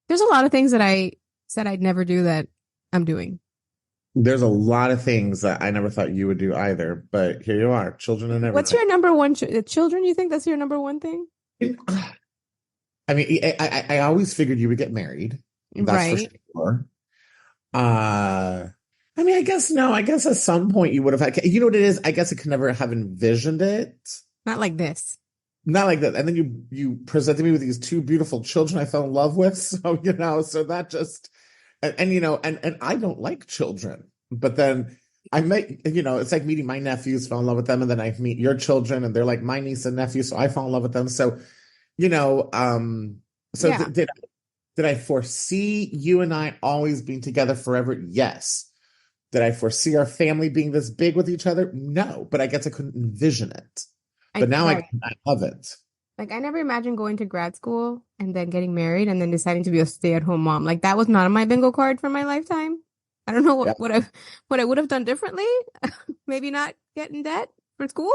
There's a lot of things that I said I'd never do that I'm doing. There's a lot of things that I never thought you would do either, but here you are, children and What's everything. your number one children? You think that's your number one thing? I mean, I always figured you would get married. That's for Right. sure. Uh, I mean, I guess no. I guess at some point you would have had. You know what it is? I guess I could never have envisioned it. Not like this. Not like that. And then you presented me with these two beautiful children I fell in love with. So so that just and I don't like children, but then I met it's like meeting my nephews, fell in love with them, and then I meet your children, and they're like my niece and nephew, so I fall in love with them. So you know, so Yeah. did I foresee you and I always being together forever? Yes. Did I foresee our family being this big with each other? No, but I guess I couldn't envision it. But now Right. I love it. Like I never imagined going to grad school and then getting married and then deciding to be a stay-at-home mom. Like that was not on my bingo card for my lifetime. I don't know Yeah. what I would have done differently. Maybe not get in debt for school.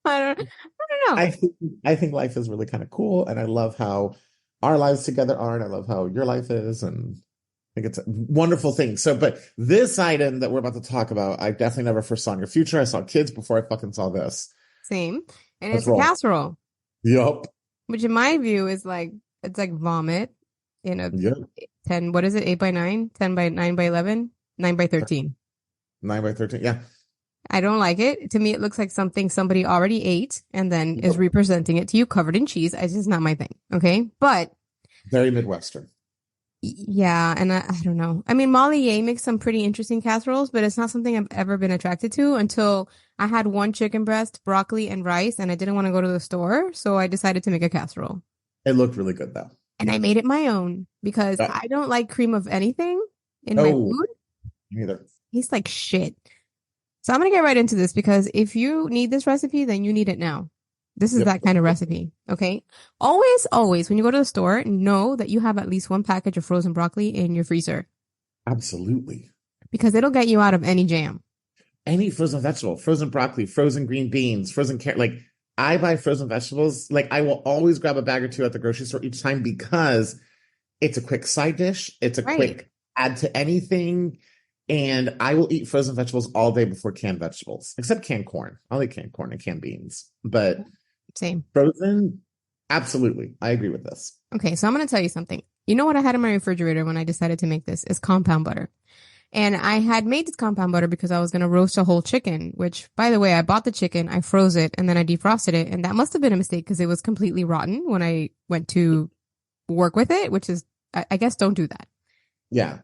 I don't know. I don't know. I think I think life is really kind of cool, and I love how our lives together are, and I love how your life is, and I think it's a wonderful thing. So, but this item that we're about to talk about, I definitely never foresaw in your future. I saw kids before I fucking saw this. Same. And Let's it's a roll. casserole, Yup. which in my view is like it's like vomit in a Yep. 10, what is it? 8 by 9, 10 by 9 by 11, 9 by 13. 9 by 13. Yeah. I don't like it. To me, it looks like something somebody already ate and then is Yep. representing it to you covered in cheese. It's just not my thing. Okay. But Very Midwestern. yeah, and I don't know. I mean, Molly Ye makes some pretty interesting casseroles, but it's not something I've ever been attracted to until I had one chicken breast, broccoli, and rice, and I didn't want to go to the store. So I decided to make a casserole. It looked really good though. And I made it my own because Yeah. I don't like cream of anything in my Oh, food. neither. It tastes like shit. So I'm gonna get right into this because if you need this recipe, then you need it now. This is Yep. that kind of recipe, okay? Always, always, when you go to the store, know that you have at least one package of frozen broccoli in your freezer Absolutely. because it'll get you out of any jam. Any frozen vegetable, frozen broccoli, frozen green beans, frozen carrot. Like I buy frozen vegetables. Like I will always grab a bag or two at the grocery store each time because it's a quick side dish. It's a Right. quick add to anything. And I will eat frozen vegetables all day before canned vegetables, except canned corn. I'll eat canned corn and canned beans. But Same. frozen, absolutely. I agree with this. Okay, so I'm gonna tell you something. You know what I had in my refrigerator when I decided to make this is compound butter. And I had made this compound butter because I was going to roast a whole chicken, which, by the way, I bought the chicken, I froze it, and then I defrosted it. And that must have been a mistake because it was completely rotten when I went to work with it, which is, I guess, don't do that. Yeah.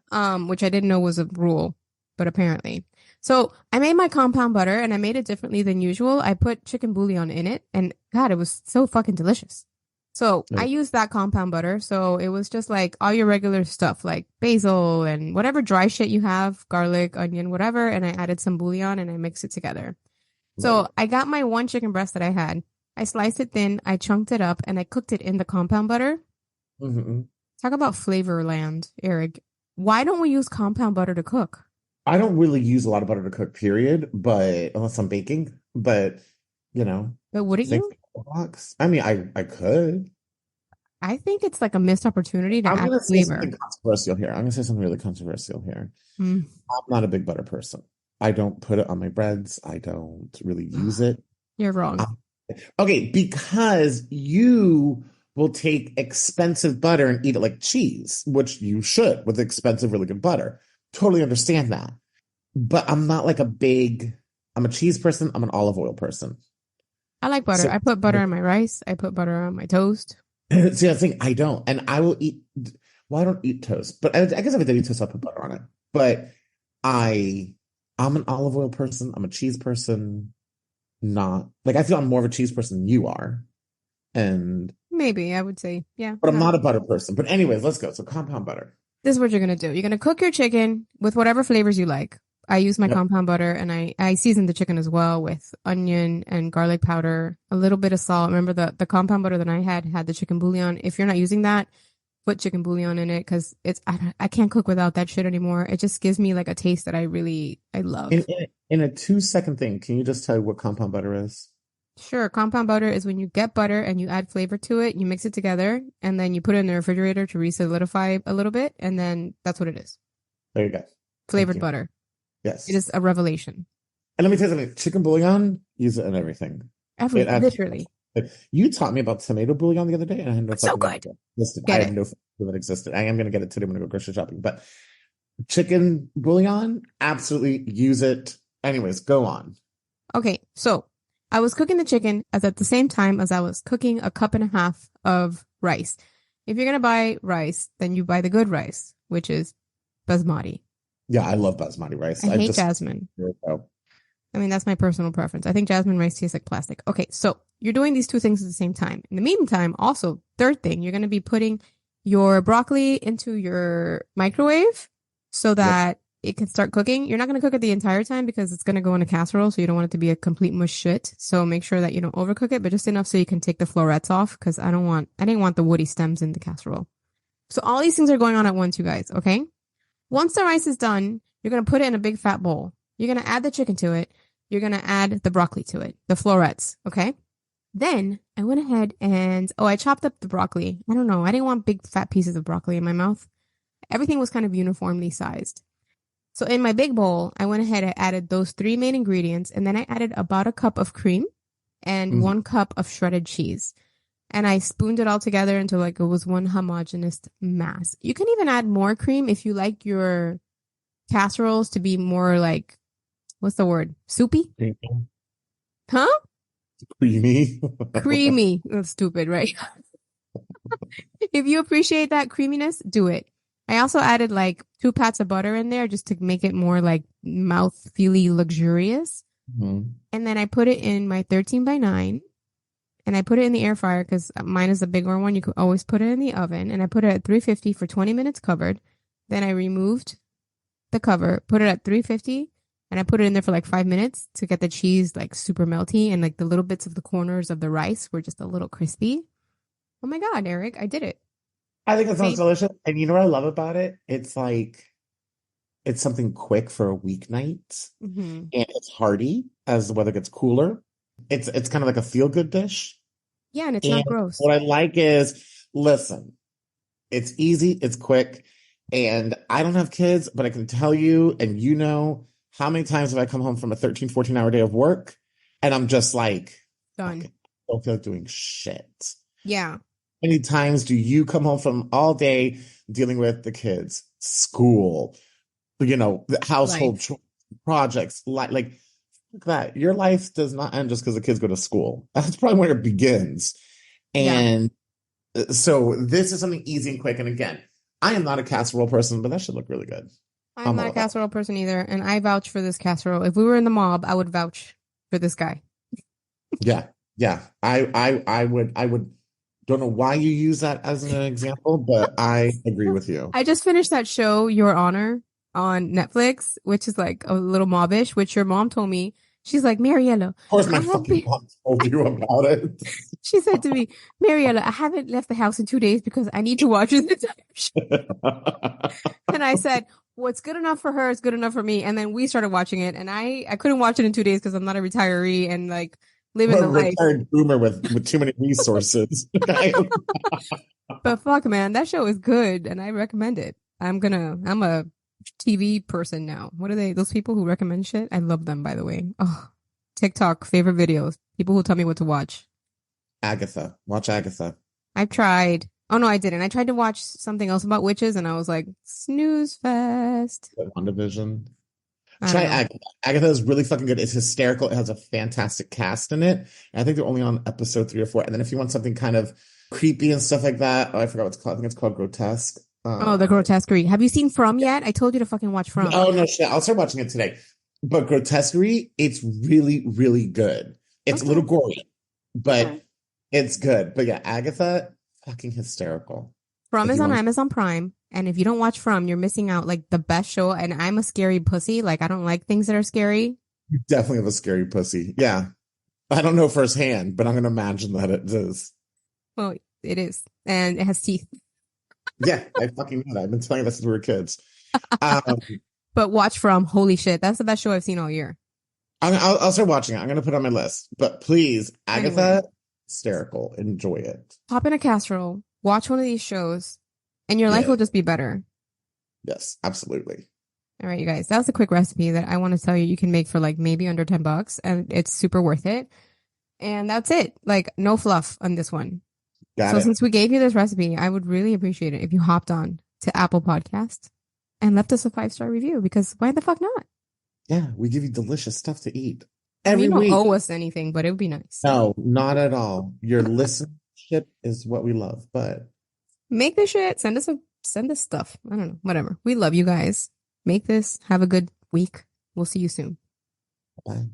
Which I didn't know was a rule, but apparently. So I made my compound butter and I made it differently than usual. I put chicken bouillon in it and God, it was so fucking delicious. So I used that compound butter. So it was just like all your regular stuff, like basil and whatever dry shit you have, garlic, onion, whatever. And I added some bouillon and I mixed it together. So Right. I got my one chicken breast that I had. I sliced it thin, I chunked it up, and I cooked it in the compound butter. Mm-hmm. Talk about flavor land, Eric. Why don't we use compound butter to cook? I don't really use a lot of butter to cook, period, but unless I'm baking, but you know, But wouldn't things you? box. I mean, I could. I think it's like a missed opportunity to I'm add gonna say flavor. something controversial here. I'm gonna say something really controversial here. Mm. I'm not a big butter person. I don't put it on my breads. I don't really use it. You're wrong. Um, okay, because you will take expensive butter and eat it like cheese, which you should with expensive, really good butter. Totally understand that. But I'm not like I'm a cheese person. I'm an olive oil person. I like butter. So, I put butter on my rice. I put butter on my toast. see, I think I don't. And I will eat, well, I don't eat toast, but I guess if I did eat toast, I'll put butter on it. But I, I'm an olive oil person. I'm a cheese person. Not like I feel I'm more of a cheese person than you are. And, Maybe I would say, yeah. but I'm not a butter person. But anyways, let's go. So compound butter. This is what you're gonna do. You're gonna cook your chicken with whatever flavors you like. I use my Yep. compound butter and I season the chicken as well with onion and garlic powder, a little bit of salt. Remember the compound butter that I had the chicken bouillon. If you're not using that, put chicken bouillon in it because I can't cook without that shit anymore. It just gives me like a taste that I love. In a 2-second thing, can you just tell me what compound butter is? Sure, compound butter is when you get butter and you add flavor to it, you mix it together, and then you put it in the refrigerator to re-solidify a little bit, and then that's what it is. There you go. Thank Flavored you. butter. It Yes. is a revelation. And let me tell you something, chicken bouillon, use it in everything. It adds, Literally. you taught me about tomato bouillon the other day, and I had no It's so fucking good. idea it existed. I Get had it. no fucking clue it existed. I am going to get it today when I go grocery shopping. But chicken bouillon, absolutely use it. Anyways, go on. Okay, so I was cooking the chicken as at the same time as I was cooking a cup and a half of rice. If you're gonna buy rice, then you buy the good rice, which is basmati. Yeah, I love basmati rice. I hate just jasmine. I mean, that's my personal preference. I think jasmine rice tastes like plastic. Okay, so you're doing these two things at the same time. In the meantime, also, third thing, you're going to be putting your broccoli into your microwave so that it can start cooking. You're not going to cook it the entire time because it's going to go in a casserole, so you don't want it to be a complete mush shit. So make sure that you don't overcook it, but just enough so you can take the florets off because I didn't want the woody stems in the casserole. So all these things are going on at once, you guys, okay? Once the rice is done, you're going to put it in a big fat bowl. You're going to add the chicken to it. You're going to add the broccoli to it, the florets, okay? Then I went ahead and, I chopped up the broccoli. I don't know. I didn't want big fat pieces of broccoli in my mouth. Everything was kind of uniformly sized. So in my big bowl, I went ahead and added those three main ingredients. And then I added about a cup of cream and 1 cup of shredded cheese. And I spooned it all together until like it was one homogeneous mass. You can even add more cream if you like your casseroles to be more like, what's the word? Soupy? Huh? Creamy. Creamy. That's stupid, right? If you appreciate that creaminess, do it. I also added like 2 pats of butter in there just to make it more like mouth-feely luxurious. Mm-hmm. And then I put it in my 13x9 and I put it in the air fryer because mine is a bigger one. You could always put it in the oven. And I put it at 350 for 20 minutes covered. Then I removed the cover, put it at 350, and I put it in there for like 5 minutes to get the cheese like super melty and like the little bits of the corners of the rice were just a little crispy. Oh my God, Eric, I did it. I think it sounds delicious. And you know what I love about it? It's like, it's something quick for a weeknight. And it's hearty as the weather gets cooler. It's kind of like a feel-good dish. Yeah, and it's not gross. What I like is, listen, it's easy, it's quick, and I don't have kids, but I can tell you, and you know, how many times have I come home from a 13, 14-hour day of work, and I'm just like, done. I don't feel like doing shit. Yeah. How many times do you come home from all day dealing with the kids, school, the household projects, like that? Your life does not end just because the kids go to school. That's probably where it begins. And so this is something easy and quick. And again, I am not a casserole person, but that should look really good. I'm not a casserole person either, and I vouch for this casserole. If we were in the mob, I would vouch for this guy. Yeah. I would. Don't know why you use that as an example, but I agree with you. I just finished that show, Your Honor, on Netflix, which is like a little mobbish, which your mom told me. She's like, Mariella. Of course, my fucking mom told you about it. She said to me, Mariella, I haven't left the house in 2 days because I need to watch this entire show. And I said, what's good enough for her is good enough for me. And then we started watching it, and I couldn't watch it in 2 days because I'm not a retiree and like living the life. Retired boomer with too many resources. But fuck, man, that show is good, and I recommend it. I'm a TV person now. What are they? Those people who recommend shit? I love them, by the way. Oh, TikTok, favorite videos. People who tell me what to watch. Agatha. Watch Agatha. I tried. Oh, no, I didn't. I tried to watch something else about witches, and I was like, snooze fest. WandaVision. Try Agatha. Agatha is really fucking good. It's hysterical. It has a fantastic cast in it. And I think they're only on episode 3 or 4. And then if you want something kind of creepy and stuff like that, I forgot what it's called. I think it's called Grotesque. The Grotesquerie. Have you seen From yet? I told you to fucking watch From. Oh, no shit. I'll start watching it today. But Grotesquerie, it's really, really good. It's a little gory, but it's good. But yeah, Agatha, fucking hysterical. From is on Amazon Prime. And if you don't watch From, you're missing out like the best show. And I'm a scary pussy. Like, I don't like things that are scary. You definitely have a scary pussy. Yeah. I don't know firsthand, but I'm going to imagine that it is. Well, it is. And it has teeth. Yeah, I fucking know that. I've been telling you that since we were kids. But watch From. Holy shit. That's the best show I've seen all year. I'll start watching it. I'm gonna put it on my list. But please, Anyway, Agatha, hysterical. Enjoy it. hop in a casserole, watch one of these shows, and your life Yeah. will just be better. Yes, absolutely. All right, you guys, that was a quick recipe that I want to tell you you can make for like maybe under $10, and it's super worth it. And that's it. Like, no fluff on this one. Got So it. since we gave you this recipe, I would really appreciate it if you hopped on to Apple Podcast and left us a 5-star review because why the fuck not? Yeah, we give you delicious stuff to eat I mean, every you don't week. owe us anything, but it would be nice. No, not at all. Your listenership is what we love, but Make this shit. Send us stuff. I don't know. Whatever. We love you guys. Make this. Have a good week. We'll see you soon. bye.